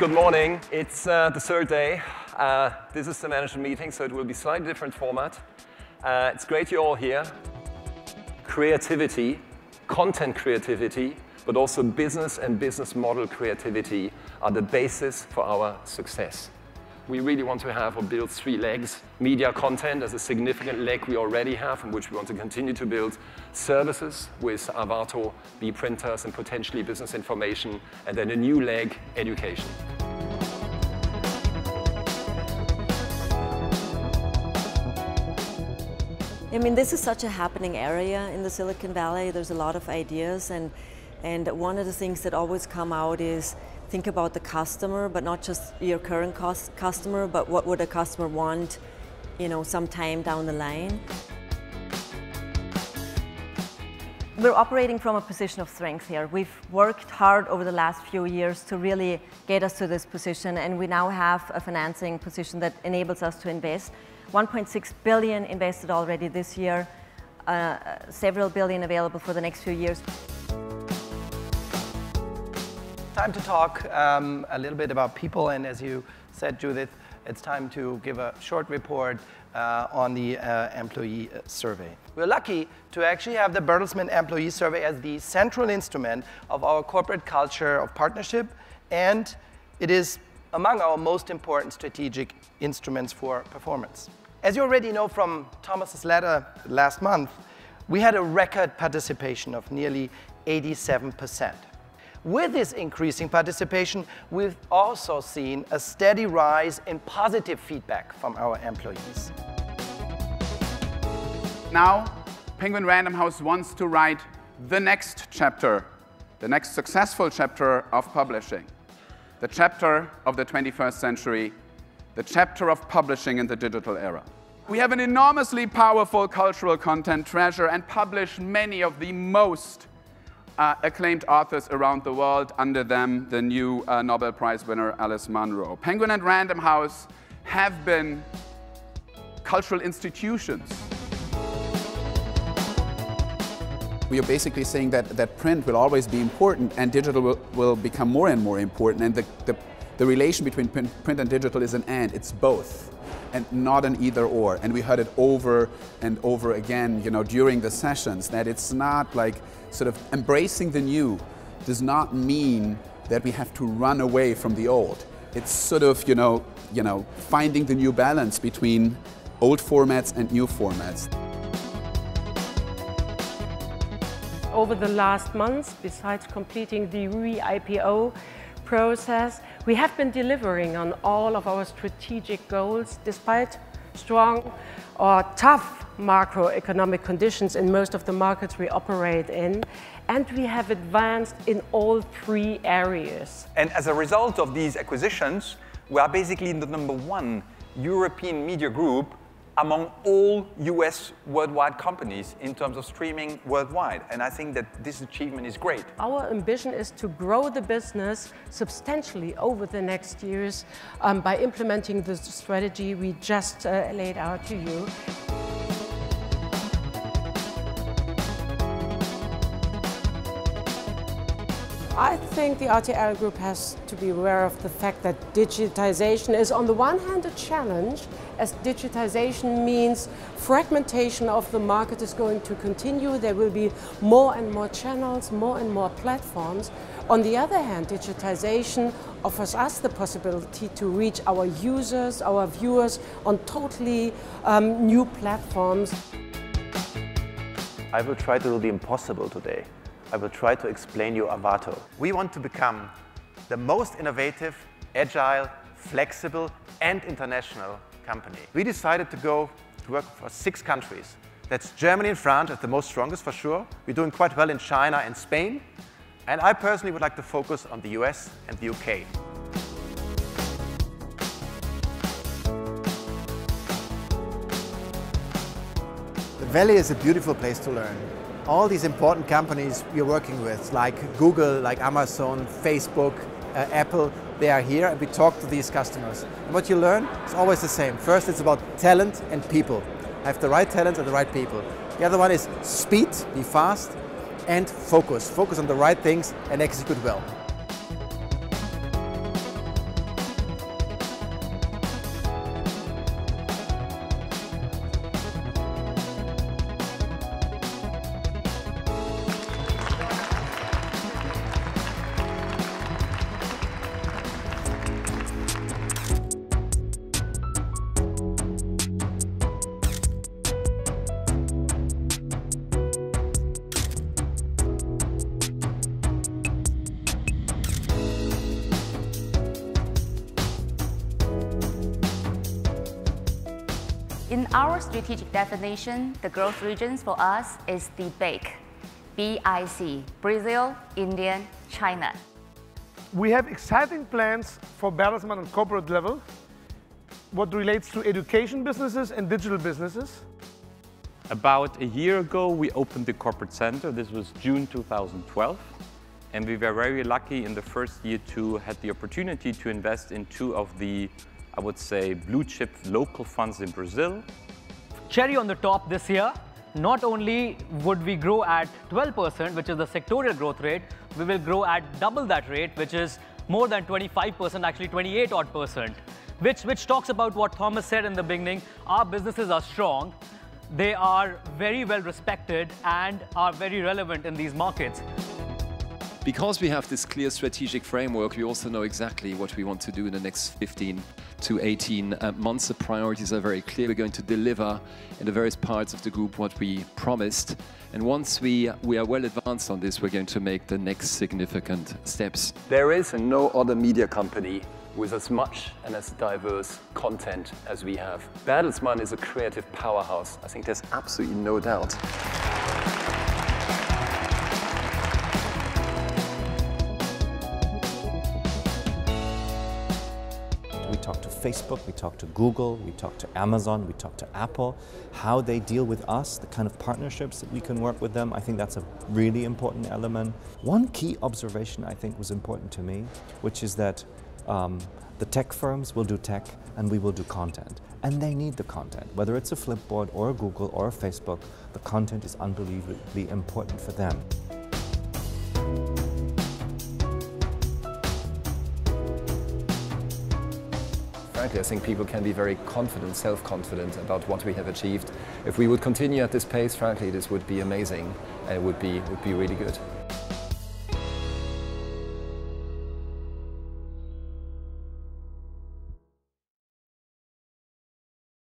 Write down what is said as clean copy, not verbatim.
good morning. It's the third day. This is the management meeting, so it will be slightly different format. It's great you're all here. Creativity, content creativity, but also business and business model creativity are the basis for our success. We really want to have or build three legs. Media content as a significant leg we already have, and which we want to continue to build. Services with Avato, B-printers, and potentially business information. And then a new leg, education. I mean, this is such a happening area in the Silicon Valley. There's a lot of ideas, and one of the things that always come out is think about the customer, but not just your current customer, but what would a customer want, some time down the line. We're operating from a position of strength here. We've worked hard over the last few years to really get us to this position, and we now have a financing position that enables us to invest. 1.6 billion invested already this year, several billion available for the next few years. Time to talk a little bit about people, and as you said, Judith, it's time to give a short report on the employee survey. We're lucky to actually have the Bertelsmann Employee Survey as the central instrument of our corporate culture of partnership, and it is among our most important strategic instruments for performance. As you already know from Thomas's letter last month, we had a record participation of nearly 87%. With this increasing participation, we've also seen a steady rise in positive feedback from our employees. Now, Penguin Random House wants to write the next chapter, the next successful chapter of publishing, the chapter of the 21st century, the chapter of publishing in the digital era. We have an enormously powerful cultural content treasure and publish many of the most acclaimed authors around the world, under them the new Nobel Prize winner Alice Munro. Penguin and Random House have been cultural institutions. We are basically saying that print will always be important and digital will become more and more important, and the relation between print and digital is an and, it's both, and not an either or. And we heard it over and over again, during the sessions, that it's not like sort of embracing the new does not mean that we have to run away from the old. It's sort of, finding the new balance between old formats and new formats. Over the last months, besides completing the re-IPO process, we have been delivering on all of our strategic goals despite strong or tough macroeconomic conditions in most of the markets we operate in, and we have advanced in all three areas. And as a result of these acquisitions, we are basically the #1 European media group among all US worldwide companies in terms of streaming worldwide. And I think that this achievement is great. Our ambition is to grow the business substantially over the next years by implementing the strategy we just laid out to you. I think the RTL Group has to be aware of the fact that digitization is on the one hand a challenge, as digitization means fragmentation of the market is going to continue. There will be more and more channels, more and more platforms. On the other hand, digitization offers us the possibility to reach our users, our viewers on totally new platforms. I will try to do the impossible today. I will try to explain you Avato. We want to become the most innovative, agile, flexible, and international company. We decided to go to work for 6 countries. That's Germany and France, that's the most strongest for sure. We're doing quite well in China and Spain. And I personally would like to focus on the US and the UK. The Valley is a beautiful place to learn. All these important companies we're working with, like Google, like Amazon, Facebook, Apple, they are here and we talk to these customers. And what you learn is always the same. First, it's about talent and people. Have the right talent and the right people. The other one is speed, be fast, and focus. Focus on the right things and execute well. In our strategic definition, the growth regions for us is the BIC, B-I-C, Brazil, India, China. We have exciting plans for Bertelsmann on corporate level, what relates to education businesses and digital businesses. About a year ago, we opened the corporate center. This was June 2012. And we were very lucky in the first year to have the opportunity to invest in two of the, I would say, blue chip local funds in Brazil. Cherry on the top this year, not only would we grow at 12%, which is the sectorial growth rate, we will grow at double that rate, which is more than 25%, actually 28%, which talks about what Thomas said in the beginning. Our businesses are strong, they are very well respected and are very relevant in these markets. Because we have this clear strategic framework, we also know exactly what we want to do in the next 15 to 18 months. The priorities are very clear. We're going to deliver in the various parts of the group what we promised. And once we are well advanced on this, we're going to make the next significant steps. There is no other media company with as much and as diverse content as we have. Bertelsmann is a creative powerhouse. I think there's absolutely no doubt. We talk to Facebook, we talk to Google, we talk to Amazon, we talk to Apple, how they deal with us, the kind of partnerships that we can work with them. I think that's a really important element. One key observation I think was important to me, which is that the tech firms will do tech and we will do content. And they need the content. Whether it's a Flipboard or a Google or a Facebook, the content is unbelievably important for them. Frankly, I think people can be very confident, self-confident about what we have achieved. If we would continue at this pace, frankly, this would be amazing and it would be really good.